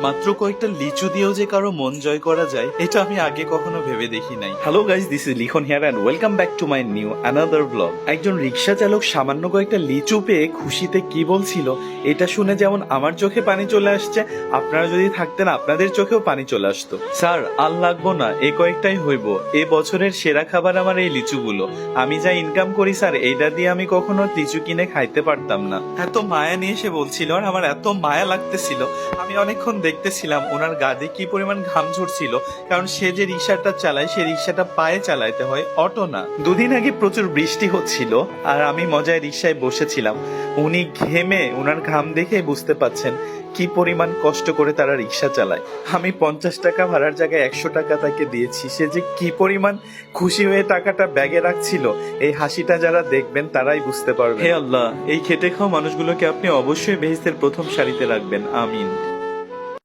মাত্র কয়েকটা লিচু দিয়েও যে কারো মন জয় করা যায়, এটা আমি আগে কখনো ভেবে দেখি নাই। Hello guys, this is Likhon here and welcome back to my new another blog. একজন রিক্সা চালক সামান্য কয়েকটা লিচু পেয়ে খুশিতে কি বলছিল, এটা শুনে যেমন আমার চোখে পানি চলে আসছে, আপনারা যদি থাকতেন আপনাদের চোখেও পানি চলে আসতো। স্যার, আর লাগবো না, এই কয়েকটাই হইব। এই বছরের সেরা খাবার আমার এই লিচুগুলো। আমি যা ইনকাম করি স্যার, এইটা দিয়ে আমি কখনো লিচু কিনে খাইতে পারতাম না। এত মায়া নিয়ে সে বলছিল, আর আমার এত মায়া লাগতেছিল। আমি অনেকক্ষণ দেখতেছিলাম ওনার গাদে কি পরিমাণ ঘাম ঝরছিল, কারণ সে যে রিক্সাটা চালায় সে রিক্সাটা পায়ে চালাইতে হয়, অটো না। দুদিন আগে প্রচুর বৃষ্টি হচ্ছিল আর আমি মজায় রিক্সায় বসেছিলাম। উনি ঘেমে, ওনার ঘাম দেখে বুঝতে পাচ্ছেন কি পরিমাণ কষ্ট করে তারা রিক্সা চালায়। আমি 50 টাকা ভাড়ার জায়গায় 100 টাকা তাকে দিয়েছি। সে যে কি পরিমাণ খুশি হয়ে টাকাটা ব্যাগে রাখছিল, এই হাসিটা যারা দেখবেন তারাই বুঝতে পারবে। হে আল্লাহ, এই খেটে খাওয়া মানুষগুলোকে আপনি অবশ্যই বেহেশতের প্রথম সারিতে রাখবেন, আমিন।